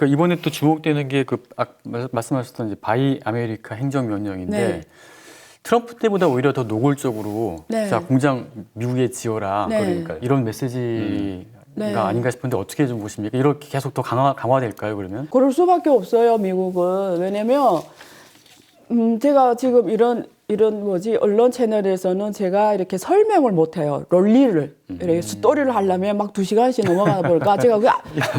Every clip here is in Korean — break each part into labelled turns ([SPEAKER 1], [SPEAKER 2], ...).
[SPEAKER 1] 그러니까 이번에 또 주목되는 게 그 말씀하셨던 이제 바이 아메리카 행정명령인데
[SPEAKER 2] 네.
[SPEAKER 1] 트럼프 때보다 오히려 더 노골적으로
[SPEAKER 2] 네.
[SPEAKER 1] 자 공장 미국에 지어라
[SPEAKER 2] 네.
[SPEAKER 1] 그러니까 이런 메시지가
[SPEAKER 2] 네.
[SPEAKER 1] 아닌가 싶은데 어떻게 좀 보십니까? 이렇게 계속 더 강화될까요 그러면?
[SPEAKER 2] 그럴 수밖에 없어요, 미국은. 왜냐면 제가 지금 이런 언론 채널에서는 제가 이렇게 설명을 못 해요. 논리를 이렇게 스토리를 하려면 막 2시간씩 넘어가다 보니까 제가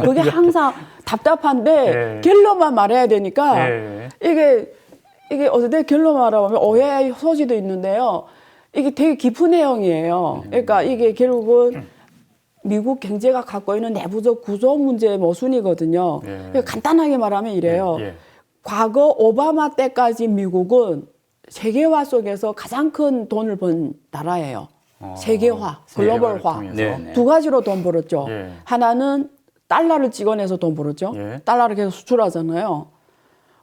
[SPEAKER 2] 그게 항상 답답한데
[SPEAKER 1] 예.
[SPEAKER 2] 결론만 말해야 되니까
[SPEAKER 1] 예.
[SPEAKER 2] 이게 어쨌든 결론만 말하면 오해의 소지도 있는데요. 이게 되게 깊은 내용이에요. 그러니까 이게 결국은 미국 경제가 갖고 있는 내부적 구조 문제의 모순이거든요.
[SPEAKER 1] 예.
[SPEAKER 2] 그러니까 간단하게 말하면 이래요.
[SPEAKER 1] 예.
[SPEAKER 2] 과거 오바마 때까지 미국은 세계화 속에서 가장 큰 돈을 번 나라예요. 세계화, 글로벌화.
[SPEAKER 1] 통해서.
[SPEAKER 3] 네.
[SPEAKER 2] 두 가지로 돈 벌었죠.
[SPEAKER 1] 예.
[SPEAKER 2] 하나는 달러를 찍어내서 돈 벌었죠.
[SPEAKER 1] 예.
[SPEAKER 2] 달러를 계속 수출하잖아요.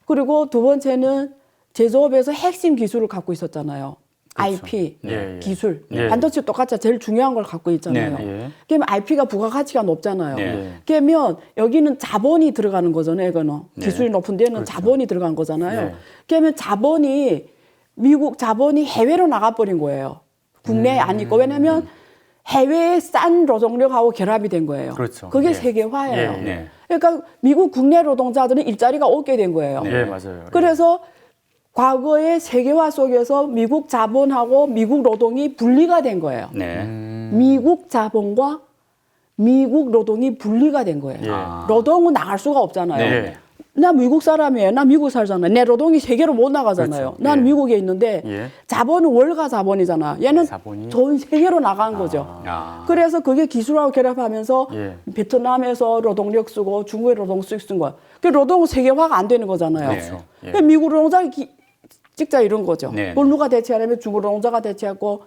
[SPEAKER 2] 그리고 두 번째는 제조업에서 핵심 기술을 갖고 있었잖아요.
[SPEAKER 1] 그렇죠.
[SPEAKER 2] IP,
[SPEAKER 1] 예.
[SPEAKER 2] 기술.
[SPEAKER 1] 예.
[SPEAKER 2] 반도체 똑같이 제일 중요한 걸 갖고 있잖아요.
[SPEAKER 3] 네.
[SPEAKER 1] 예.
[SPEAKER 2] 그러면 IP가 부가가치가 높잖아요.
[SPEAKER 3] 네.
[SPEAKER 2] 그러면 여기는 자본이 들어가는 거잖아요. 이거는 기술이 높은 데는
[SPEAKER 1] 그렇죠.
[SPEAKER 2] 자본이 들어간 거잖아요.
[SPEAKER 1] 네.
[SPEAKER 2] 그러면 미국 자본이 해외로 나가버린 거예요. 국내에 안 있고. 왜냐하면 해외의 싼 노동력하고 결합이 된 거예요.
[SPEAKER 1] 그렇죠.
[SPEAKER 2] 그게
[SPEAKER 1] 예.
[SPEAKER 2] 세계화예요.
[SPEAKER 1] 예.
[SPEAKER 3] 네.
[SPEAKER 2] 그러니까 미국 국내 노동자들은 일자리가 없게 된 거예요.
[SPEAKER 1] 예, 맞아요.
[SPEAKER 2] 그래서 과거의 세계화 속에서 미국 자본하고 미국 노동이 분리가 된 거예요.
[SPEAKER 3] 네.
[SPEAKER 2] 미국 자본과 미국 노동이 분리가 된 거예요.
[SPEAKER 1] 예.
[SPEAKER 2] 노동은 나갈 수가 없잖아요.
[SPEAKER 1] 네.
[SPEAKER 2] 나 미국 사람이에요. 나 미국 살잖아요. 내 노동이 세계로 못 나가잖아요.
[SPEAKER 1] 그렇죠.
[SPEAKER 2] 난
[SPEAKER 1] 예.
[SPEAKER 2] 미국에 있는데
[SPEAKER 1] 예.
[SPEAKER 2] 자본은 월가 자본이잖아. 얘는
[SPEAKER 1] 자본이?
[SPEAKER 2] 전 세계로 나간 거죠.
[SPEAKER 3] 아.
[SPEAKER 2] 그래서 그게 기술하고 결합하면서
[SPEAKER 1] 예.
[SPEAKER 2] 베트남에서 노동력 쓰고 중국에 노동 쓴 거야. 그 노동은 세계화가 안 되는 거잖아요.
[SPEAKER 1] 그렇죠. 예.
[SPEAKER 2] 그 미국 노동자 찍자 이런 거죠.
[SPEAKER 3] 네.
[SPEAKER 2] 뭘 누가 대체하냐면 중국 노동자가 대체하고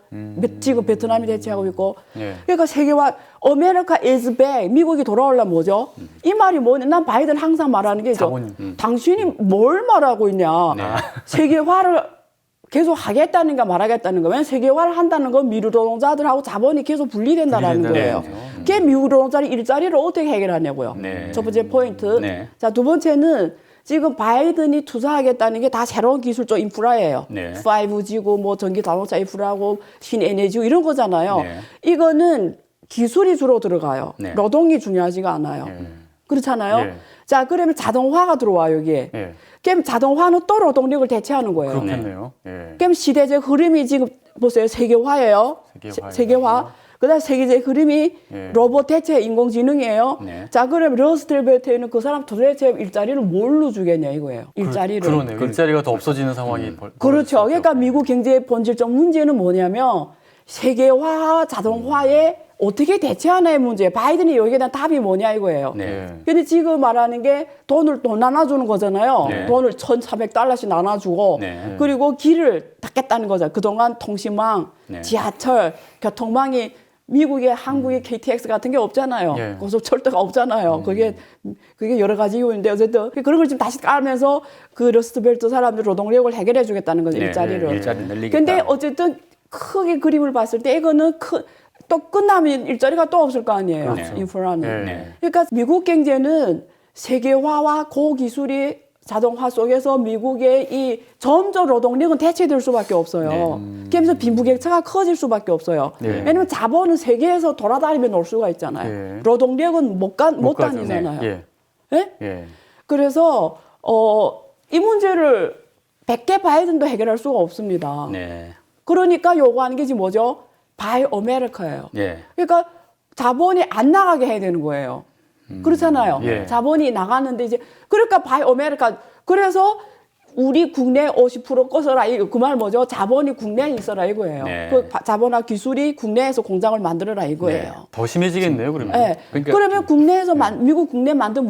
[SPEAKER 2] 지금 베트남이 대체하고 있고.
[SPEAKER 1] 예.
[SPEAKER 2] 그러니까 세계화 America is back. 미국이 돌아오려면 뭐죠? 이 말이 뭐냐? 난 바이든 항상 말하는 게
[SPEAKER 1] 자본이.
[SPEAKER 2] 당신이 뭘 말하고 있냐?
[SPEAKER 3] 네.
[SPEAKER 2] 세계화를 계속 하겠다는가 말하겠다는가. 왜냐면 세계화를 한다는 건 미국 노동자들하고 자본이 계속 분리된다라는
[SPEAKER 1] 분리된다는
[SPEAKER 2] 거예요.
[SPEAKER 1] 거죠.
[SPEAKER 2] 그게 미국 노동자들 일자리를 어떻게 해결하냐고요.
[SPEAKER 3] 네.
[SPEAKER 2] 첫 번째 포인트.
[SPEAKER 3] 네.
[SPEAKER 2] 자, 두 번째는 지금 바이든이 투자하겠다는 게 다 새로운 기술적 인프라예요.
[SPEAKER 3] 네.
[SPEAKER 2] 5G고 뭐 전기 자동차 인프라고 신에너지고 이런 거잖아요.
[SPEAKER 3] 네.
[SPEAKER 2] 이거는 기술이 주로 들어가요.
[SPEAKER 3] 네.
[SPEAKER 2] 노동이 중요하지가 않아요. 그렇잖아요.
[SPEAKER 1] 예.
[SPEAKER 2] 자, 그러면 자동화가 들어와요, 여기에.
[SPEAKER 1] 예.
[SPEAKER 2] 그럼 자동화는 또 노동력을 대체하는 거예요.
[SPEAKER 1] 그렇겠네요. 예.
[SPEAKER 2] 그럼 시대적 흐름이 지금 보세요. 세계화예요.
[SPEAKER 1] 세계화예요.
[SPEAKER 2] 세계화. 그다음 세계적 흐름이
[SPEAKER 1] 예.
[SPEAKER 2] 로봇 대체 인공지능이에요.
[SPEAKER 3] 네.
[SPEAKER 2] 자, 그럼 러스텔베트에는 그 사람 도대체 일자리를 뭘로 주겠냐 이거예요. 일자리를.
[SPEAKER 1] 그러네요. 일자리가 더 없어지는 상황이
[SPEAKER 2] 그렇죠. 그러니까 미국 경제의 본질적 문제는 뭐냐면 세계화, 자동화에 어떻게 대체하나의 문제. 바이든이 여기에 대한 답이 뭐냐 이거예요.
[SPEAKER 3] 네.
[SPEAKER 2] 근데 지금 말하는 게 돈 나눠주는 거잖아요.
[SPEAKER 3] 네.
[SPEAKER 2] 돈을 1,400달러씩 나눠주고
[SPEAKER 3] 네.
[SPEAKER 2] 그리고 길을 닫겠다는 거죠. 그동안 통신망,
[SPEAKER 3] 네.
[SPEAKER 2] 지하철, 교통망이 미국에 한국의 KTX 같은 게 없잖아요.
[SPEAKER 1] 예.
[SPEAKER 2] 고속철도가 없잖아요. 그게 여러 가지 이유인데 어쨌든 그런 걸 지금 다시 깔면서 그 러스트벨트 사람들 노동력을 해결해 주겠다는 거죠.
[SPEAKER 3] 네.
[SPEAKER 2] 일자리를.
[SPEAKER 3] 일자리 늘리겠다.
[SPEAKER 2] 근데 어쨌든 크게 그림을 봤을 때 이거는 또 끝나면 일자리가 또 없을 거 아니에요.
[SPEAKER 3] 그렇죠.
[SPEAKER 2] 인프라는.
[SPEAKER 1] 네.
[SPEAKER 3] 네.
[SPEAKER 2] 그러니까 미국 경제는 세계화와 고기술이 자동화 속에서 미국의 이 점점 노동력은 대체될 수밖에 없어요. 그러면서 빈부격차가 커질 수밖에 없어요.
[SPEAKER 1] 네.
[SPEAKER 2] 왜냐하면 자본은 세계에서 돌아다니며 놀 수가 있잖아요.
[SPEAKER 1] 예.
[SPEAKER 2] 노동력은 못
[SPEAKER 1] 가죠.
[SPEAKER 2] 다니잖아요.
[SPEAKER 1] 예.
[SPEAKER 2] 예?
[SPEAKER 1] 예.
[SPEAKER 2] 그래서 이 문제를 100개 바이든도 해결할 수가 없습니다.
[SPEAKER 3] 네.
[SPEAKER 2] 그러니까 요구하는 게 지금 뭐죠? 바이 아메리카예요.
[SPEAKER 3] 예.
[SPEAKER 2] 그러니까 자본이 안 나가게 해야 되는 거예요. 그렇잖아요.
[SPEAKER 1] 예.
[SPEAKER 2] 자본이 나가는데 이제 그러니까 바이 아메리카. 그래서 우리 국내 50% 꺼서라. 그 말 뭐죠? 자본이 국내에 있어라 이거예요.
[SPEAKER 3] 네.
[SPEAKER 2] 그 자본과 기술이 국내에서 공장을 만들어라 이거예요.
[SPEAKER 1] 더 심해지겠네요, 그러면.
[SPEAKER 2] 네.
[SPEAKER 3] 그러니까-
[SPEAKER 2] 그러면 국내에서 문제 만든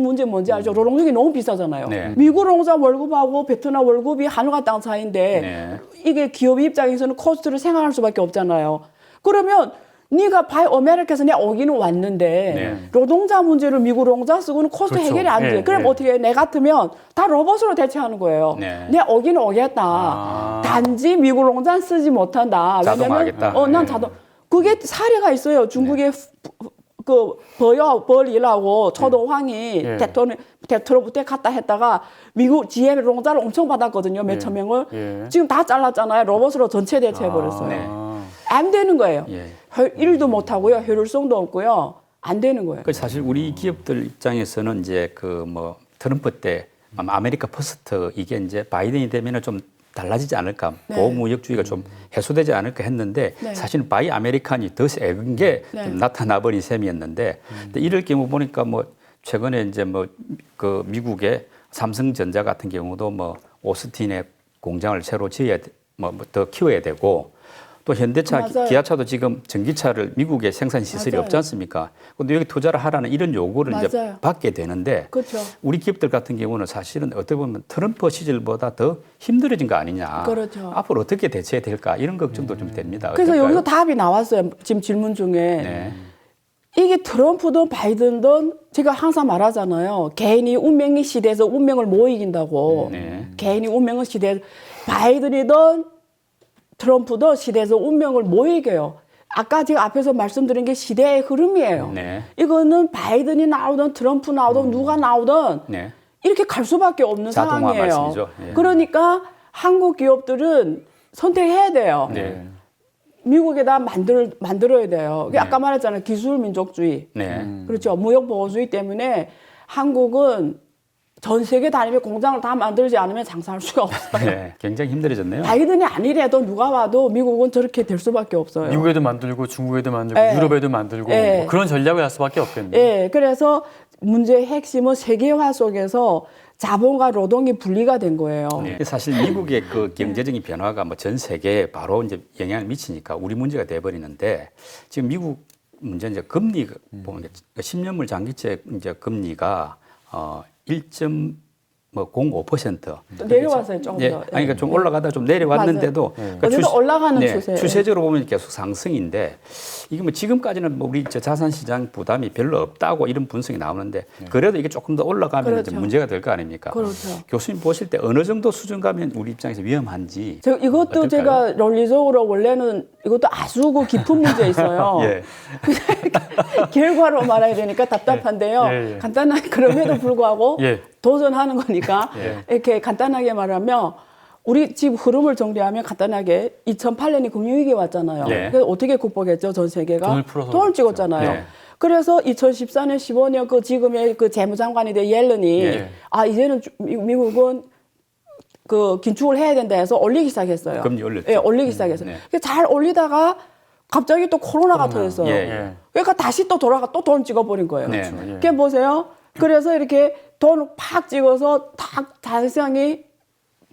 [SPEAKER 2] 문제 뭔지 알죠? 노동력이 너무 비싸잖아요.
[SPEAKER 3] 네.
[SPEAKER 2] 미국 노동자 월급하고 베트남 월급이 하늘과 땅 사이인데
[SPEAKER 3] 네.
[SPEAKER 2] 이게 기업 입장에서는 코스트를 생각할 수밖에 없잖아요. 그러면 네가 바이 아메리카에서 내 오기는 왔는데
[SPEAKER 3] 네.
[SPEAKER 2] 노동자 문제를 미국 노동자 쓰고는 코스트
[SPEAKER 1] 그렇죠.
[SPEAKER 2] 해결이 안 돼.
[SPEAKER 1] 예,
[SPEAKER 2] 그럼
[SPEAKER 1] 예.
[SPEAKER 2] 어떻게 해? 내 같으면 다 로봇으로 대체하는 거예요.
[SPEAKER 3] 네.
[SPEAKER 2] 내 오기는 오겠다.
[SPEAKER 1] 아.
[SPEAKER 2] 단지 미국 노동자 쓰지 못한다.
[SPEAKER 3] 자동화하겠다.
[SPEAKER 2] 난
[SPEAKER 1] 네.
[SPEAKER 2] 자동. 그게 사례가 있어요. 중국의 그 벌이라고 초동황이
[SPEAKER 1] 예.
[SPEAKER 2] 대통령부터 갔다 했다가 미국 GM 롱자를 엄청 받았거든요. 몇
[SPEAKER 1] 예.
[SPEAKER 2] 천 명을.
[SPEAKER 1] 예.
[SPEAKER 2] 지금 다 잘랐잖아요. 로봇으로 전체 대체해버렸어요.
[SPEAKER 3] 네.
[SPEAKER 2] 안 되는 거예요.
[SPEAKER 3] 예.
[SPEAKER 2] 일도 못 하고요. 효율성도 없고요. 안 되는 거예요.
[SPEAKER 3] 그 사실 우리 기업들 입장에서는 이제 그 뭐 트럼프 때 아메리카 퍼스트 이게 이제 바이든이 되면은 좀 달라지지 않을까,
[SPEAKER 2] 네.
[SPEAKER 3] 보호무역주의가 좀 해소되지 않을까 했는데
[SPEAKER 2] 네.
[SPEAKER 3] 사실은 바이 아메리칸이 더 세은 게
[SPEAKER 2] 네.
[SPEAKER 3] 좀 나타나버린 셈이었는데 근데 이럴 경우 보니까 뭐 최근에 이제 뭐 그 미국의 삼성전자 같은 경우도 뭐 오스틴에 공장을 새로 지어야 뭐 더 키워야 되고 또 현대차,
[SPEAKER 2] 맞아요.
[SPEAKER 3] 기아차도 지금 전기차를 미국에 생산 시설이
[SPEAKER 2] 맞아요.
[SPEAKER 3] 없지 않습니까? 근데 여기 투자를 하라는 이런 요구를 이제
[SPEAKER 2] 맞아요.
[SPEAKER 3] 받게 되는데
[SPEAKER 2] 그렇죠.
[SPEAKER 3] 우리 기업들 같은 경우는 사실은 어떻게 보면 트럼프 시절보다 더 힘들어진 거 아니냐.
[SPEAKER 2] 그렇죠.
[SPEAKER 3] 앞으로 어떻게 대처해야 될까 이런 걱정도 좀 됩니다.
[SPEAKER 2] 그래서
[SPEAKER 3] 어떨까요?
[SPEAKER 2] 여기서 답이 나왔어요. 지금 질문 중에.
[SPEAKER 3] 네.
[SPEAKER 2] 이게 트럼프든 바이든든 제가 항상 말하잖아요. 개인이 운명의 시대에서 운명을 못 이긴다고.
[SPEAKER 3] 네.
[SPEAKER 2] 개인이 운명의 시대에서 바이든이든 트럼프든 시대에서 운명을 못 이겨요. 아까 제가 앞에서 말씀드린 게 시대의 흐름이에요.
[SPEAKER 3] 네.
[SPEAKER 2] 이거는 바이든이 나오든 트럼프 나오든 누가 나오든
[SPEAKER 3] 네.
[SPEAKER 2] 이렇게 갈 수밖에 없는
[SPEAKER 3] 자동화
[SPEAKER 2] 상황이에요.
[SPEAKER 3] 말씀이죠. 예.
[SPEAKER 2] 그러니까 한국 기업들은 선택해야 돼요.
[SPEAKER 3] 네.
[SPEAKER 2] 미국에다 만들어야 돼요.
[SPEAKER 3] 네.
[SPEAKER 2] 아까 말했잖아요. 기술 민족주의.
[SPEAKER 3] 네.
[SPEAKER 2] 그렇죠. 무역 보호주의 때문에 한국은 전 세계 다니며 공장을 다 만들지 않으면 장사할 수가 없어요.
[SPEAKER 3] 네. 굉장히 힘들어졌네요.
[SPEAKER 2] 바이든이 아니래도 누가 와도 미국은 저렇게 될 수밖에 없어요.
[SPEAKER 1] 미국에도 만들고 중국에도 만들고
[SPEAKER 2] 예.
[SPEAKER 1] 유럽에도 만들고
[SPEAKER 2] 예.
[SPEAKER 1] 뭐 그런 전략을 할 수밖에 없겠네요.
[SPEAKER 2] 예, 그래서 문제의 핵심은 세계화 속에서 자본과 노동이 분리가 된 거예요.
[SPEAKER 3] 네. 사실 미국의 그 경제적인 변화가 뭐 전 세계에 바로 이제 영향을 미치니까 우리 문제가 돼버리는데 지금 미국 문제 이제 금리 보면 10년물 장기채 이제 금리가 1.05%.
[SPEAKER 2] 내려왔어요, 조금
[SPEAKER 3] 예,
[SPEAKER 2] 더.
[SPEAKER 3] 아니, 그러니까 좀 올라가다 좀 내려왔는데도
[SPEAKER 2] 어디서 올라가는
[SPEAKER 3] 네,
[SPEAKER 2] 추세.
[SPEAKER 3] 추세적으로 보면 계속 상승인데 이게 뭐 지금까지는 뭐 우리 저 자산시장 부담이 별로 없다고 이런 분석이 나오는데 그래도 이게 조금 더 올라가면 이제
[SPEAKER 2] 그렇죠.
[SPEAKER 3] 문제가 될 거 아닙니까?
[SPEAKER 2] 그렇죠.
[SPEAKER 3] 교수님 보실 때 어느 정도 수준 가면 우리 입장에서 위험한지.
[SPEAKER 2] 이것도
[SPEAKER 3] 어떨까요?
[SPEAKER 2] 제가 논리적으로 원래는 이것도 아주 깊은 문제 있어요.
[SPEAKER 3] 예.
[SPEAKER 2] 결과로 말해야 되니까 답답한데요.
[SPEAKER 1] 예, 예.
[SPEAKER 2] 간단하게 그럼에도 불구하고
[SPEAKER 1] 예.
[SPEAKER 2] 도전하는 거니까
[SPEAKER 1] 예.
[SPEAKER 2] 이렇게 간단하게 말하면 우리 집 흐름을 정리하면 간단하게 2008년이 금융위기 왔잖아요.
[SPEAKER 3] 예.
[SPEAKER 2] 그래서 어떻게 극복했죠? 전 세계가
[SPEAKER 1] 돈을 풀어서
[SPEAKER 2] 돈을
[SPEAKER 1] 그랬죠.
[SPEAKER 2] 찍었잖아요.
[SPEAKER 3] 예.
[SPEAKER 2] 그래서 2014년, 15년 그 지금의 그 재무장관이 된 옐런이
[SPEAKER 3] 예.
[SPEAKER 2] 이제는 미국은 그 긴축을 해야 된다 해서 올리기 시작했어요.
[SPEAKER 3] 금리 올렸죠.
[SPEAKER 2] 예, 올리기 시작했어요.
[SPEAKER 3] 네.
[SPEAKER 2] 그래서 잘 올리다가 갑자기 또 코로나가 터졌어요.
[SPEAKER 3] 예,
[SPEAKER 1] 예.
[SPEAKER 2] 그러니까 다시 또 돌아가 또 돈 찍어버린 거예요.
[SPEAKER 3] 네.
[SPEAKER 1] 예.
[SPEAKER 2] 그게 보세요. 그래서 이렇게 돈 팍 찍어서 다 자세상이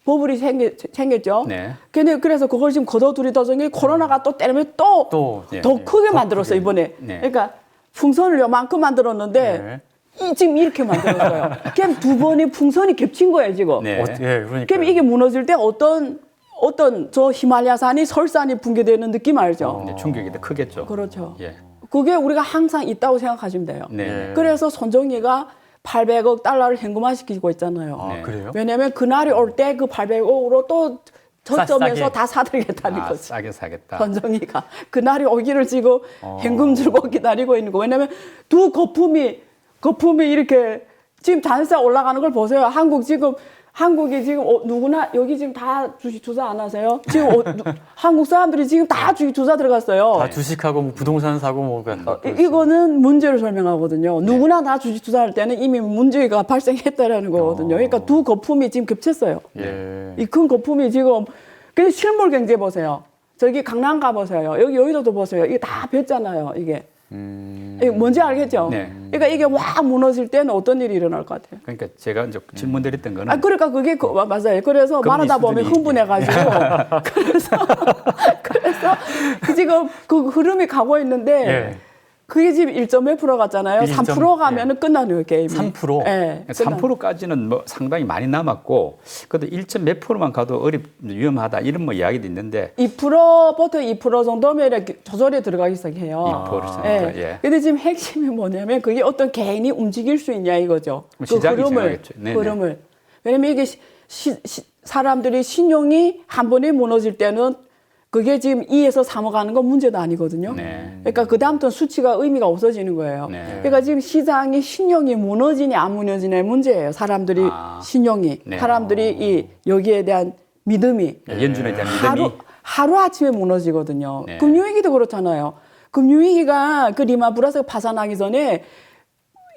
[SPEAKER 2] 버블이 생겼죠.
[SPEAKER 3] 네.
[SPEAKER 2] 근데 그래서 그걸 지금 걷어들이더니 코로나가 또 때리면 또 더
[SPEAKER 1] 예.
[SPEAKER 2] 크게 만들었어요, 이번에.
[SPEAKER 3] 네.
[SPEAKER 2] 그러니까 풍선을 요만큼 만들었는데 지금 이렇게 만들었어요. 그럼 두 번이 풍선이 겹친 거예요, 지금.
[SPEAKER 3] 네.
[SPEAKER 1] 예, 그러니까.
[SPEAKER 2] 그럼 이게 무너질 때 어떤 저 히말라야산이 설산이 붕괴되는 느낌 알죠?
[SPEAKER 3] 네, 충격이 더 크겠죠.
[SPEAKER 2] 그렇죠.
[SPEAKER 3] 예.
[SPEAKER 2] 그게 우리가 항상 있다고 생각하시면 돼요.
[SPEAKER 3] 네.
[SPEAKER 1] 예.
[SPEAKER 2] 그래서 손정희가 800억 달러를 현금화시키고 있잖아요.
[SPEAKER 1] 아,
[SPEAKER 3] 네.
[SPEAKER 1] 그래요?
[SPEAKER 2] 왜냐하면 그날이 올 때 그 800억으로 또 저점에서
[SPEAKER 1] 싸게.
[SPEAKER 2] 다 사들겠다는
[SPEAKER 3] 아,
[SPEAKER 2] 거죠.
[SPEAKER 3] 싸게 사겠다.
[SPEAKER 2] 손정희가 그날이 오기를 지금 현금 들고 기다리고 있는 거. 왜냐하면 두 거품이 이렇게 지금 잔세 올라가는 걸 보세요. 한국이 지금 누구나 여기 지금 다 주식 투자 안 하세요? 지금 한국 사람들이 지금 다 주식 투자 들어갔어요.
[SPEAKER 1] 다 주식하고 뭐 부동산 사고 뭐
[SPEAKER 2] 이거는 문제를 설명하거든요. 누구나 다 주식 투자할 때는 이미 문제가 발생했다라는 거거든요. 그러니까 두 거품이 지금 겹쳤어요.
[SPEAKER 1] 예.
[SPEAKER 2] 이 큰 거품이 지금 그래서 실물 경제 보세요. 저기 강남 가 보세요. 여기 여의도도 보세요. 이게 다 뵀잖아요. 이게. 이게 뭔지 알겠죠?
[SPEAKER 3] 네.
[SPEAKER 2] 그러니까 이게 확 무너질 때는 어떤 일이 일어날 것 같아요?
[SPEAKER 3] 그러니까 제가 이제 질문 드렸던 거는
[SPEAKER 2] 그러니까 그게 맞아요. 그래서
[SPEAKER 3] 금리
[SPEAKER 2] 말하다 보면
[SPEAKER 3] 수준이-
[SPEAKER 2] 흥분해가지고 그래서 지금 그 흐름이 가고 있는데
[SPEAKER 1] 예.
[SPEAKER 2] 그게 지금 1.몇 프로 갔잖아요. 3% 가면은 끝나는 게임이.
[SPEAKER 1] 3%?
[SPEAKER 2] 예.
[SPEAKER 3] 3%까지는 뭐 상당히 많이 남았고 그래도 1.몇 프로만 가도 위험하다 이런 뭐 이야기도 있는데
[SPEAKER 2] 2%부터 2% 정도면 이렇게 조절에 들어가기 시작해요.
[SPEAKER 3] 2%는
[SPEAKER 2] 예.
[SPEAKER 3] 예.
[SPEAKER 2] 근데 지금 핵심이 뭐냐면 그게 어떤 개인이 움직일 수 있냐 이거죠.
[SPEAKER 3] 시장이 정하겠죠. 네네.
[SPEAKER 2] 흐름을. 왜냐면 이게 사람들이 신용이 한 번에 무너질 때는 그게 지금 2에서 3억 가는 건 문제도 아니거든요.
[SPEAKER 3] 네.
[SPEAKER 2] 그러니까 그 다음부터는 수치가 의미가 없어지는 거예요.
[SPEAKER 3] 네.
[SPEAKER 2] 그러니까 지금 시장이 신용이 무너지냐 안 무너지냐의 문제예요. 사람들이 신용이,
[SPEAKER 3] 네.
[SPEAKER 2] 사람들이 이 여기에 대한 믿음이
[SPEAKER 3] 연준에 대한 믿음이
[SPEAKER 2] 하루 아침에 무너지거든요.
[SPEAKER 3] 네.
[SPEAKER 2] 금융위기도 그렇잖아요. 금융위기가 그 리만 브라더스가 파산하기 전에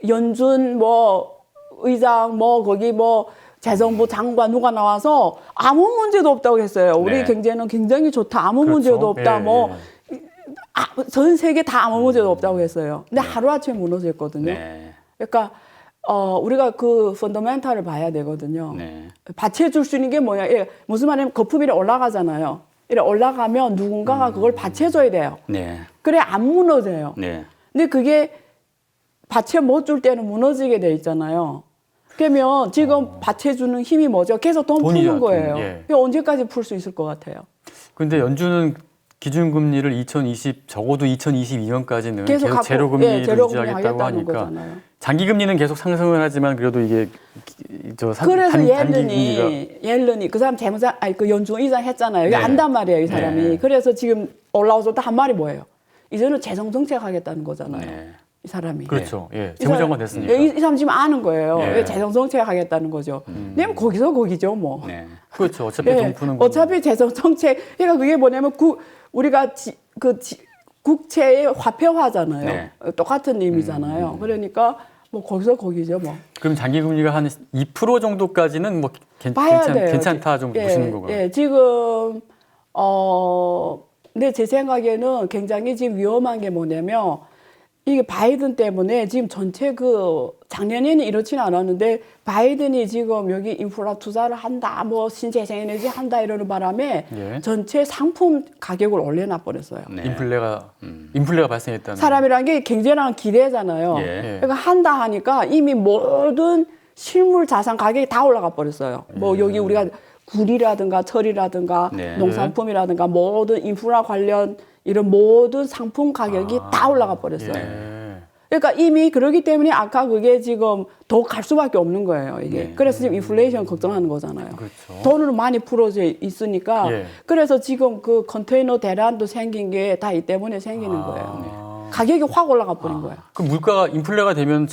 [SPEAKER 2] 연준 뭐 의장 뭐 거기 뭐 재정부 장관 누가 나와서 아무 문제도 없다고 했어요. 우리
[SPEAKER 3] 네.
[SPEAKER 2] 경제는 굉장히 좋다. 아무
[SPEAKER 1] 그렇죠.
[SPEAKER 2] 문제도 없다.
[SPEAKER 1] 예,
[SPEAKER 2] 뭐 전 세계 다 아무 문제도 없다고 했어요. 근데 하루아침에 무너졌거든요.
[SPEAKER 3] 네.
[SPEAKER 2] 그러니까 우리가 그 펀더멘탈을 봐야 되거든요.
[SPEAKER 3] 네.
[SPEAKER 2] 받쳐줄 수 있는 게 뭐냐. 무슨 말이냐면 거품이 올라가잖아요. 이래 올라가면 누군가가 그걸 받쳐줘야 돼요.
[SPEAKER 3] 네.
[SPEAKER 2] 그래 안 무너져요.
[SPEAKER 3] 네.
[SPEAKER 2] 근데 그게 받쳐 못 줄 때는 무너지게 돼 있잖아요. 그러면 지금 받쳐주는 힘이 뭐죠? 계속 돈
[SPEAKER 1] 돈이죠,
[SPEAKER 2] 푸는 거예요.
[SPEAKER 1] 돈. 예.
[SPEAKER 2] 그게 언제까지 풀 수 있을 것 같아요?
[SPEAKER 1] 근데 연준은 기준금리를 2020 적어도 2022년까지는
[SPEAKER 2] 계속 갖고,
[SPEAKER 1] 제로 금리를
[SPEAKER 2] 제로 금리
[SPEAKER 1] 유지하겠다고
[SPEAKER 2] 하겠다는
[SPEAKER 1] 하니까
[SPEAKER 2] 거잖아요.
[SPEAKER 1] 장기 금리는 계속 상승을 하지만 그래도 이게
[SPEAKER 2] 그래서
[SPEAKER 1] 단기 금리가
[SPEAKER 2] 옐런이 그 사람 재무장 아니 그 연준 의장 했잖아요. 이게
[SPEAKER 1] 네.
[SPEAKER 2] 안단 말이에요, 이 사람이.
[SPEAKER 1] 네.
[SPEAKER 2] 그래서 지금 올라와서 또 한 말이 뭐예요? 이제는 재정 정책 하겠다는 거잖아요.
[SPEAKER 3] 네.
[SPEAKER 2] 이 사람이.
[SPEAKER 1] 그렇죠. 예.
[SPEAKER 2] 이
[SPEAKER 1] 재무장관
[SPEAKER 2] 사람-
[SPEAKER 1] 됐으니까.
[SPEAKER 2] 이 사람 지금 아는 거예요.
[SPEAKER 1] 예.
[SPEAKER 2] 왜 재정 정책 하겠다는 거죠. 근데 뭐 거기서 거기죠, 뭐.
[SPEAKER 3] 네.
[SPEAKER 1] 그렇죠. 어차피
[SPEAKER 2] 예,
[SPEAKER 1] 돈 푸는 거.
[SPEAKER 2] 어차피 재정 정책, 그러니까 그게 뭐냐면 우리가 국채의 화폐화잖아요.
[SPEAKER 3] 네.
[SPEAKER 2] 똑같은 의미잖아요. 그러니까 뭐 거기서 거기죠, 뭐.
[SPEAKER 1] 그럼 장기 금리가 한 2% 정도까지는 뭐
[SPEAKER 2] 봐야 돼요.
[SPEAKER 1] 괜찮다 정도 보시는 거고요.
[SPEAKER 2] 예, 지금 근데 제 생각에는 굉장히 지금 위험한 게 뭐냐면 이게 바이든 때문에 지금 전체 작년에는 이렇지는 않았는데 바이든이 지금 여기 인프라 투자를 한다, 뭐 신재생에너지 한다 이러는 바람에
[SPEAKER 1] 예.
[SPEAKER 2] 전체 상품 가격을 올려놔 버렸어요.
[SPEAKER 3] 네.
[SPEAKER 1] 인플레가 발생했다는.
[SPEAKER 2] 사람이란 게 경제랑 기대잖아요.
[SPEAKER 3] 예.
[SPEAKER 2] 그러니까 한다 하니까 이미 모든 실물 자산 가격이 다 올라가 버렸어요. 뭐 여기 우리가 굴이라든가 철이라든가
[SPEAKER 3] 네.
[SPEAKER 2] 농산품이라든가 모든 인프라 관련 이런 모든 상품 가격이 다 올라가 버렸어요.
[SPEAKER 1] 예.
[SPEAKER 2] 그러니까 이미 그러기 때문에 아까 그게 지금 더 갈 수밖에 없는 거예요. 이게.
[SPEAKER 3] 네.
[SPEAKER 2] 그래서 지금 인플레이션 걱정하는 거잖아요.
[SPEAKER 1] 그렇죠.
[SPEAKER 2] 돈으로 많이 풀어져 있으니까
[SPEAKER 1] 예.
[SPEAKER 2] 그래서 지금 그 컨테이너 대란도 생긴 게 다 이 때문에 생기는 거예요. 가격이 확 올라가 버린 거예요.
[SPEAKER 1] 그 물가가 인플레가 되면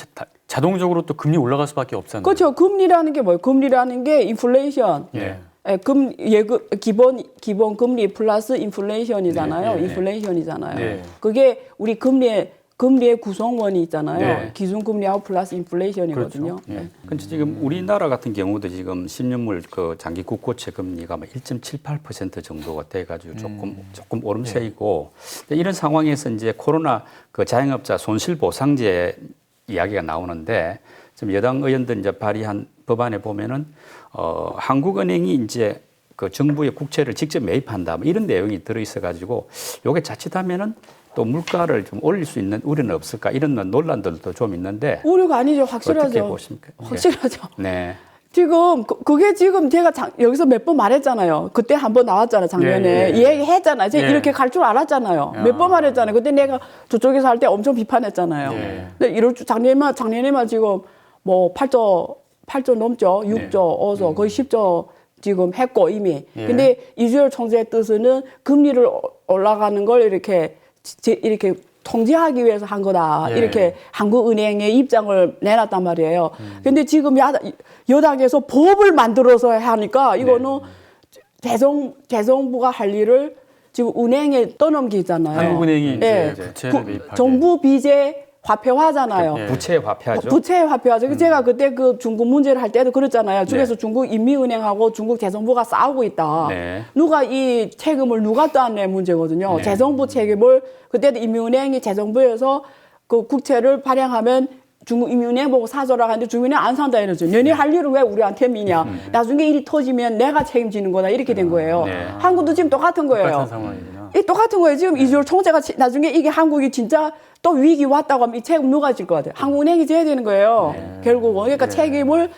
[SPEAKER 1] 자동적으로 또 금리 올라갈 수밖에 없잖아요.
[SPEAKER 2] 그렇죠. 금리라는 게 뭐예요? 금리라는 게 인플레이션.
[SPEAKER 1] 예.
[SPEAKER 2] 기본 금리 플러스 인플레이션이잖아요.
[SPEAKER 1] 네, 네,
[SPEAKER 2] 인플레이션이잖아요.
[SPEAKER 1] 네.
[SPEAKER 2] 그게 우리 금리의 구성원이 있잖아요.
[SPEAKER 1] 네.
[SPEAKER 2] 기준금리하고 플러스 인플레이션이거든요.
[SPEAKER 1] 그렇죠. 예.
[SPEAKER 3] 근데 지금 우리나라 같은 경우도 지금 10년물 그 장기 국고채 금리가 1.78% 정도가 돼가지고 조금 오름세이고 이런 상황에서 이제 코로나 그 자영업자 손실보상제 이야기가 나오는데 지금 여당 의원들 이제 발의한 법안에 보면은 한국은행이 이제 그 정부의 국채를 직접 매입한다 뭐 이런 내용이 들어 있어 가지고 요게 자칫하면은 또 물가를 좀 올릴 수 있는 우려는 없을까 이런 논란들도 좀 있는데
[SPEAKER 2] 우려가 아니죠. 확실하죠.
[SPEAKER 3] 어떻게 보십니까?
[SPEAKER 2] 확실하죠.
[SPEAKER 3] 네.
[SPEAKER 2] 지금 그게 지금 제가 여기서 몇 번 말했잖아요. 그때 한 번 나왔잖아요. 작년에
[SPEAKER 1] 예, 예.
[SPEAKER 2] 이 얘기 했잖아요. 제가
[SPEAKER 1] 예.
[SPEAKER 2] 이렇게 갈 줄 알았잖아요. 몇 번 말했잖아요. 그때 내가 저쪽에서 할 때 엄청 비판했잖아요.
[SPEAKER 1] 예.
[SPEAKER 2] 근데 이럴 줄 작년에만 지금 뭐 8조 넘죠. 6조, 5조, 거의 10조 지금 했고 이미.
[SPEAKER 1] 예.
[SPEAKER 2] 근데 이주열 총재의 뜻은 금리를 올라가는 걸 이렇게 통제하기 위해서 한 거다.
[SPEAKER 1] 예.
[SPEAKER 2] 이렇게 한국은행의 입장을 내놨단 말이에요. 근데 지금 여당에서 법을 만들어서 하니까 이거는 재정부가 할 일을 지금 은행에 떠넘기잖아요.
[SPEAKER 1] 한국은행이
[SPEAKER 2] 예.
[SPEAKER 1] 이제 부채를 매입하게.
[SPEAKER 2] 정부 빚의 화폐화잖아요.
[SPEAKER 1] 예.
[SPEAKER 3] 부채 화폐하죠.
[SPEAKER 2] 부채 화폐화죠. 제가 그때 그 중국 문제를 할 때도 그랬잖아요. 중에서 중국 인민은행하고 중국 재정부가 싸우고 있다.
[SPEAKER 3] 네.
[SPEAKER 2] 누가 이 책임을 누가 떠안내 문제거든요.
[SPEAKER 3] 네.
[SPEAKER 2] 재정부 책임을 그때도 인민은행이 재정부에서 그 국채를 발행하면 중국 인민은행 보고 사줘라 하는데 중국은행 안 산다 이러죠. 너네 할 일을 왜 우리한테 미냐. 나중에 일이 터지면 내가 책임지는 거다. 이렇게 된 거예요.
[SPEAKER 3] 네.
[SPEAKER 2] 한국도 지금 똑같은 거예요.
[SPEAKER 1] 똑같은 상황이구나.
[SPEAKER 2] 이 똑같은 거예요. 지금 이주열 총재가 나중에 이게 한국이 진짜 또 위기 왔다고 하면 이 책임 누가 질 것 같아요? 한국은행이 져야 되는 거예요. 결국은. 그러니까 책임을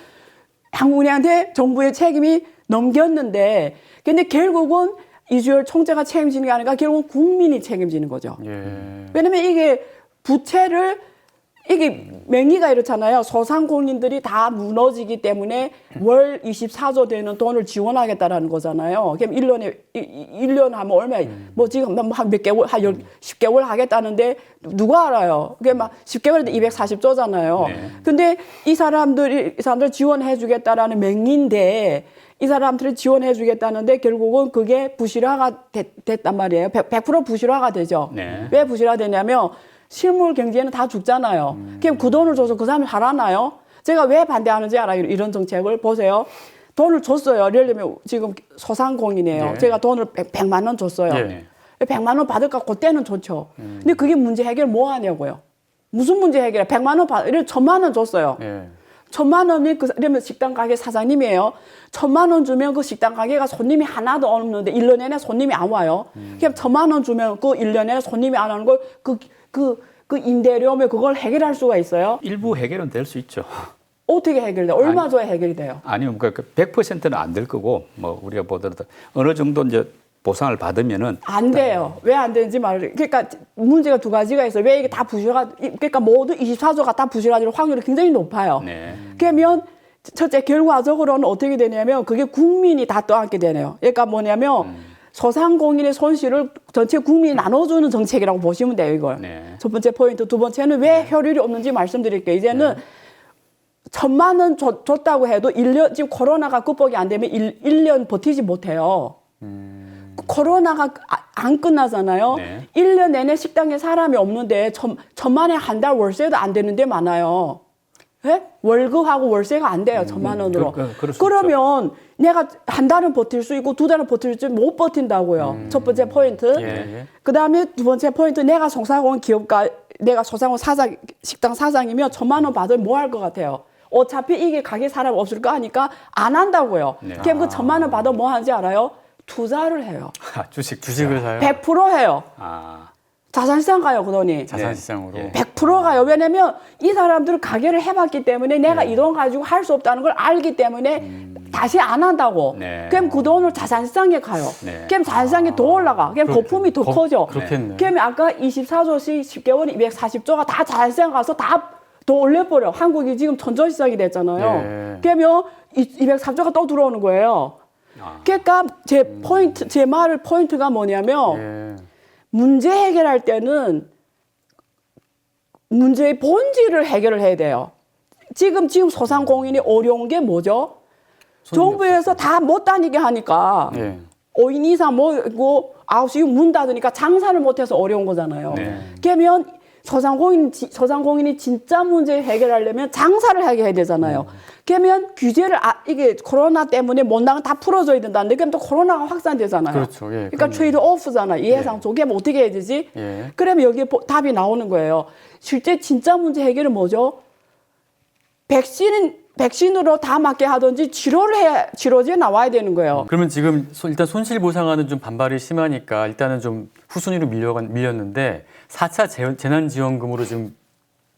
[SPEAKER 2] 한국은행한테 정부의 책임이 넘겼는데 근데 결국은 이주열 총재가 책임지는 게 아니라 결국은 국민이 책임지는 거죠.
[SPEAKER 1] 예.
[SPEAKER 2] 왜냐면 이게 부채를 이게 명의가 이렇잖아요. 소상공인들이 다 무너지기 때문에 월 24조 되는 돈을 지원하겠다라는 거잖아요. 그럼 1년 하면 얼마, 뭐 지금 한 몇 개월, 한 10개월 하겠다는데 누가 알아요? 그게 막 10개월인데 240조잖아요.
[SPEAKER 3] 네.
[SPEAKER 2] 근데 이 사람들 지원해 주겠다라는 명의인데 이 사람들을 지원해 주겠다는데 결국은 그게 부실화가 됐단 말이에요. 100% 부실화가 되죠.
[SPEAKER 3] 네.
[SPEAKER 2] 왜 부실화되냐면 실물 경제는 다 죽잖아요. 그럼 그 돈을 줘서 그 사람이 살아나요? 제가 왜 반대하는지 알아요? 이런 정책을 보세요. 돈을 줬어요. 예를 들면 지금 소상공인이에요.
[SPEAKER 1] 네.
[SPEAKER 2] 제가 돈을 100만 원 줬어요.
[SPEAKER 1] 네.
[SPEAKER 2] 100만 원 받을까 그때는 좋죠. 근데 그게 문제 해결 뭐 하냐고요. 무슨 문제 해결해? 100만 원 받, 1,000만 원 줬어요.
[SPEAKER 1] 예.
[SPEAKER 2] 1,000만 원이 그러면 식당 가게 사장님이에요. 1,000만 원 주면 그 식당 가게가 손님이 하나도 없는데 1년 내내 손님이 안 와요. 그럼 1,000만 원 주면 그 1년 내내 손님이 안 오는 걸 그 임대료면 그걸 해결할 수가 있어요?
[SPEAKER 3] 일부 해결은 될 수 있죠.
[SPEAKER 2] 어떻게 해결돼요? 얼마 줘야 해결이 돼요?
[SPEAKER 3] 아니면 그 100%는 안 될 거고 뭐 우리가 보더라도 어느 정도 이제 보상을 받으면은
[SPEAKER 2] 안 돼요. 왜 안 되는지 말을. 그러니까 문제가 두 가지가 있어요. 왜 이게 다 부실화, 그러니까 모두 24조가 다 부실화될 확률이 굉장히 높아요.
[SPEAKER 3] 네.
[SPEAKER 2] 그러면 첫째 결과적으로는 어떻게 되냐면 그게 국민이 다 떠안게 되네요. 그러니까 뭐냐면 소상공인의 손실을 전체 국민이 나눠주는 정책이라고 보시면 돼요, 이걸.
[SPEAKER 3] 네.
[SPEAKER 2] 첫 번째 포인트. 두 번째는 왜 효율이 없는지 말씀드릴게요. 이제는 1,000만 원 줬다고 해도 1년, 지금 코로나가 극복이 안 되면 1년 버티지 못해요. 코로나가 안 끝나잖아요.
[SPEAKER 3] 네.
[SPEAKER 2] 1년 내내 식당에 사람이 없는데 1,000만 원에 한 달 월세도 안 되는 데 많아요. 예? 월급하고 월세가 안 돼요. 1,000만 원으로.
[SPEAKER 3] 그럴 수
[SPEAKER 2] 그러면 내가 한 달은 버틸 수 있고 두 달은 버틸 수 못 버틴다고요. 첫 번째 포인트.
[SPEAKER 1] 예, 예.
[SPEAKER 2] 그다음에 두 번째 포인트. 내가 소상공인 기업가, 내가 소상공인 사장, 식당 사장이면 1,000만 원 받으면 뭐 할 것 같아요? 어차피 이게 가게 사람 없을 거 하니까 안 한다고요.
[SPEAKER 3] 네.
[SPEAKER 2] 그럼 그 1,000만 원 받으면 뭐 하는지 알아요? 투자를 해요.
[SPEAKER 1] 주식을 사요.
[SPEAKER 2] 100% 해요.
[SPEAKER 3] 아,
[SPEAKER 2] 자산시장 가요, 그 돈이.
[SPEAKER 1] 자산시장으로.
[SPEAKER 3] 네.
[SPEAKER 2] 100% 가요. 왜냐면 이 사람들은 가게를 해봤기 때문에 내가 이 돈 가지고 할 수 없다는 걸 알기 때문에 다시 안 한다고.
[SPEAKER 3] 네.
[SPEAKER 2] 그럼 그 돈을 자산시장에 가요.
[SPEAKER 3] 네.
[SPEAKER 2] 그럼 자산시장이 더 올라가. 그럼 거품이 더 커져.
[SPEAKER 1] 그렇겠네.
[SPEAKER 2] 그럼 아까 24조씩 10개월에 240조가 다 자산시장 가서 다 더 올려버려. 한국이 지금 천조시장이 됐잖아요.
[SPEAKER 1] 예.
[SPEAKER 2] 그러면 204조가 또 들어오는 거예요. 그러니까 제 포인트, 제 말을 포인트가 뭐냐면
[SPEAKER 1] 예.
[SPEAKER 2] 문제 해결할 때는 문제의 본질을 해결을 해야 돼요. 지금 소상공인이 어려운 게 뭐죠? 정부에서 다 못 다니게 하니까
[SPEAKER 1] 예.
[SPEAKER 2] 5인 이상 모이고 9시 문 닫으니까 장사를 못해서 어려운 거잖아요.
[SPEAKER 3] 네.
[SPEAKER 2] 그러면 소상공인이 진짜 문제 해결하려면 장사를 하게 해야 되잖아요. 그러면 규제를 이게 코로나 때문에 못 나가 다 풀어줘야 된다는데 그럼 또 코로나가 확산되잖아요.
[SPEAKER 1] 그렇죠. 예,
[SPEAKER 2] 그러니까
[SPEAKER 1] 그럼요.
[SPEAKER 2] 트레이드 오프잖아. 예상 속에 뭐 어떻게 해야 되지?
[SPEAKER 1] 예.
[SPEAKER 2] 그러면 여기에 답이 나오는 거예요. 실제 진짜 문제 해결은 뭐죠? 백신으로 다 맞게 하든지 치료제에 나와야 되는 거예요.
[SPEAKER 1] 그러면 지금 일단 손실 보상안은 좀 반발이 심하니까 일단은 좀 후순위로 밀렸는데 4차 재난지원금으로 지금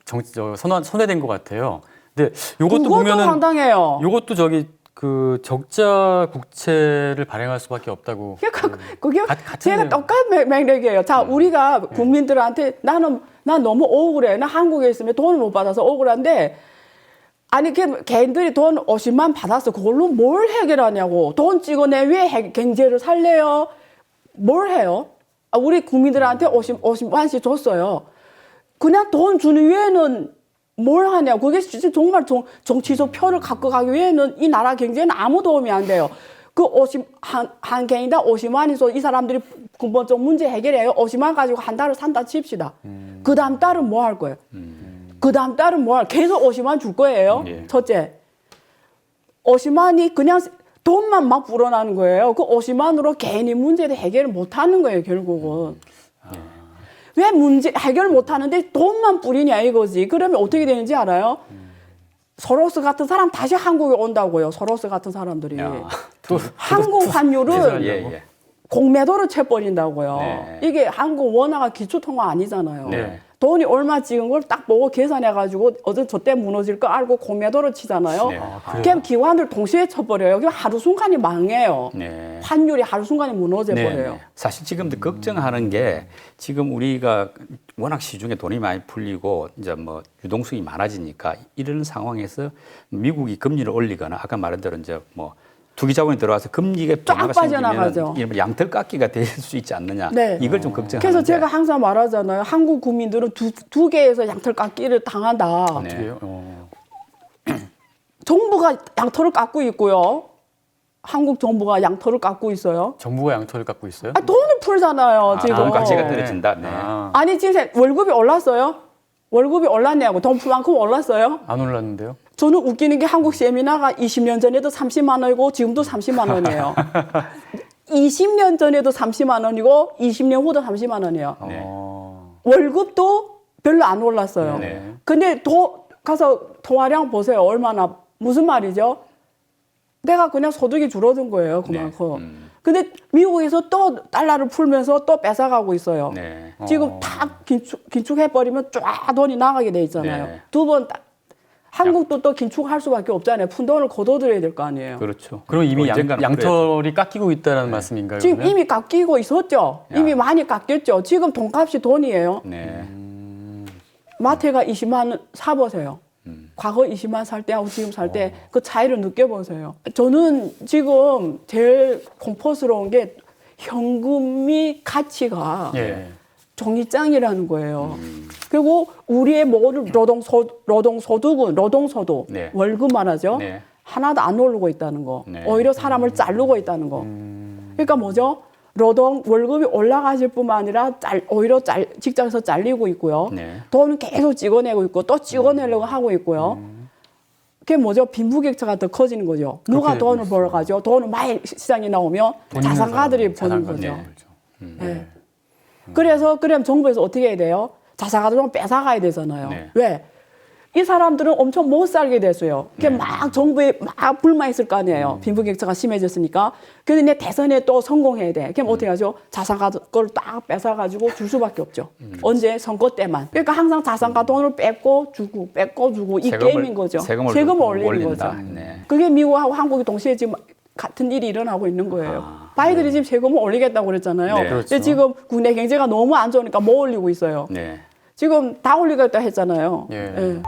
[SPEAKER 1] 선회된 것 같아요. 근데 요것도
[SPEAKER 2] 그것도
[SPEAKER 1] 보면은
[SPEAKER 2] 황당해요.
[SPEAKER 1] 요것도 그 적자 국채를 발행할 수밖에 없다고.
[SPEAKER 2] 그게
[SPEAKER 1] 같은
[SPEAKER 2] 제가
[SPEAKER 1] 내용.
[SPEAKER 2] 똑같은 맥락이에요. 자, 우리가 국민들한테 난 너무 억울해. 나 한국에 있으면 돈을 못 받아서 억울한데 아니 걔들이 돈 50만 받았어. 그걸로 뭘 해결하냐고. 돈 찍어내 왜 경제를 살래요? 뭘 해요? 우리 국민들한테 50만씩 줬어요. 그냥 돈 주는 외에는 뭘 하냐고. 그게 진짜 정말 정치적 표를 갖고 가기 위해는 이 나라 경제는 아무 도움이 안 돼요. 한 개인당 50만이서 이 사람들이 근본적 문제 해결해요. 50만 가지고 한 달을 산다 칩시다. 그 다음 달은 뭐 할 거예요? 그 다음 달은 계속 50만 줄 거예요.
[SPEAKER 3] 예.
[SPEAKER 2] 첫째. 50만이 그냥 돈만 막 불어나는 거예요. 그 50만으로 개인이 문제를 해결을 못 하는 거예요, 결국은. 왜 문제 해결 못 하는데 돈만 뿌리냐 이거지. 그러면 어떻게 되는지 알아요? 소로스 같은 사람 다시 한국에 온다고요. 소로스 같은 사람들이.
[SPEAKER 1] 또
[SPEAKER 2] 한국 환율을
[SPEAKER 3] 예, 예.
[SPEAKER 2] 공매도로 채버린다고요.
[SPEAKER 3] 네.
[SPEAKER 2] 이게 한국 원화가 기초통화 아니잖아요.
[SPEAKER 3] 네.
[SPEAKER 2] 돈이 얼마 찍은 걸 딱 보고 계산해가지고 어제 저때 무너질 거 알고 공매도로 치잖아요.
[SPEAKER 3] 네.
[SPEAKER 2] 그럼 기관들 동시에 쳐버려요. 그럼 하루 순간이 망해요.
[SPEAKER 3] 네.
[SPEAKER 2] 환율이 하루 순간에 무너져
[SPEAKER 3] 네,
[SPEAKER 2] 버려요.
[SPEAKER 3] 네. 사실 지금도 걱정하는 게 지금 우리가 워낙 시중에 돈이 많이 풀리고 이제 뭐 유동성이 많아지니까 이런 상황에서 미국이 금리를 올리거나 아까 말한 대로 이제 뭐 투기 자본이 들어와서 금리가 변화가
[SPEAKER 2] 빠져나가죠.
[SPEAKER 3] 생기면 양털 깎기가 될 수 있지 않느냐.
[SPEAKER 2] 네.
[SPEAKER 3] 이걸 좀 걱정하는데.
[SPEAKER 2] 그래서 제가 항상 말하잖아요. 한국 국민들은 두 개에서 양털 깎기를 당한다.
[SPEAKER 3] 네.
[SPEAKER 1] 어떻게요?
[SPEAKER 2] 정부가 양털을 깎고 있고요. 한국 정부가 양털을 깎고 있어요.
[SPEAKER 1] 정부가 양털을 깎고 있어요?
[SPEAKER 2] 아, 돈을 풀잖아요, 지금.
[SPEAKER 3] 돈 가치가 떨어진다. 네.
[SPEAKER 2] 아니, 지금 월급이 올랐어요? 월급이 올랐냐고. 돈 풀만큼 올랐어요?
[SPEAKER 1] 안 올랐는데요?
[SPEAKER 2] 저는 웃기는 게 한국 세미나가 20년 전에도 30만 원이고 지금도 30만 원이에요. 20년 전에도 30만 원이고 20년 후도 30만 원이에요.
[SPEAKER 3] 네.
[SPEAKER 2] 월급도 별로 안 올랐어요.
[SPEAKER 3] 네.
[SPEAKER 2] 근데 가서 통화량 보세요. 얼마나, 무슨 말이죠? 내가 그냥 소득이 줄어든 거예요, 그만큼. 근데 미국에서 또 달러를 풀면서 또 뺏어가고 있어요.
[SPEAKER 3] 네.
[SPEAKER 2] 지금 탁 긴축해버리면 쫙 돈이 나가게 돼 있잖아요.
[SPEAKER 3] 네.
[SPEAKER 2] 두 번 한국도 또 긴축할 수밖에 없잖아요. 푼 돈을 걷어들여야 될 거 아니에요.
[SPEAKER 3] 그렇죠.
[SPEAKER 1] 그럼 이미
[SPEAKER 3] 언젠가는
[SPEAKER 1] 양털이 깎이고 있다는 말씀인가요?
[SPEAKER 2] 지금
[SPEAKER 1] 그러면?
[SPEAKER 2] 이미 깎이고 있었죠. 이미 많이 깎였죠. 지금 돈값이 돈이에요.
[SPEAKER 3] 네.
[SPEAKER 2] 마트가 20만 원 사보세요. 과거 20만 원 살 때하고 지금 살 때 그 차이를 느껴보세요. 저는 지금 제일 공포스러운 게 현금이 가치가
[SPEAKER 1] 예.
[SPEAKER 2] 종이장이라는 거예요. 그리고 우리의 모든 노동소득,
[SPEAKER 3] 네.
[SPEAKER 2] 월급 말하죠.
[SPEAKER 3] 네.
[SPEAKER 2] 하나도 안 오르고 있다는 거.
[SPEAKER 3] 네.
[SPEAKER 2] 오히려 사람을 자르고 있다는 거. 그러니까 뭐죠? 월급이 올라가실 뿐만 아니라 오히려 직장에서 잘리고 있고요.
[SPEAKER 3] 네.
[SPEAKER 2] 돈은 계속 찍어내고 있고 또 찍어내려고 하고 있고요. 그게 뭐죠? 빈부격차가 더 커지는 거죠. 누가
[SPEAKER 1] 그렇게
[SPEAKER 2] 돈을
[SPEAKER 1] 되고
[SPEAKER 2] 벌어가죠? 돈을 많이 시장에 나오면
[SPEAKER 1] 돈 있는
[SPEAKER 2] 자산가들이
[SPEAKER 1] 사람은
[SPEAKER 2] 버는
[SPEAKER 1] 자산가
[SPEAKER 2] 거죠.
[SPEAKER 1] 벌죠.
[SPEAKER 2] 네. 그럼 정부에서 어떻게 해야 돼요? 자산가들 좀 뺏어가야 되잖아요.
[SPEAKER 3] 네.
[SPEAKER 2] 왜? 이 사람들은 엄청 못 살게 됐어요. 그게 막 정부에 막 불만있을 거 아니에요. 빈부격차가 심해졌으니까. 근데 내 대선에 또 성공해야 돼. 그럼 어떻게 하죠? 자산가 걸 딱 뺏어가지고 줄 수밖에 없죠. 언제? 선거 때만. 그러니까 항상 자산가 돈을 뺏고 주고 이 게임인 거죠.
[SPEAKER 3] 세금을
[SPEAKER 2] 올리는
[SPEAKER 3] 올린다.
[SPEAKER 2] 거죠.
[SPEAKER 3] 네.
[SPEAKER 2] 그게 미국하고 한국이 동시에 지금 같은 일이 일어나고 있는 거예요. 바이든이 지금 세금을 올리겠다고 그랬잖아요.
[SPEAKER 3] 네.
[SPEAKER 2] 근데
[SPEAKER 1] 그렇죠.
[SPEAKER 2] 지금 국내 경제가 너무 안 좋으니까 못 올리고 있어요.
[SPEAKER 3] 네.
[SPEAKER 2] 지금 다 올리겠다 했잖아요.
[SPEAKER 1] 예.
[SPEAKER 2] 예.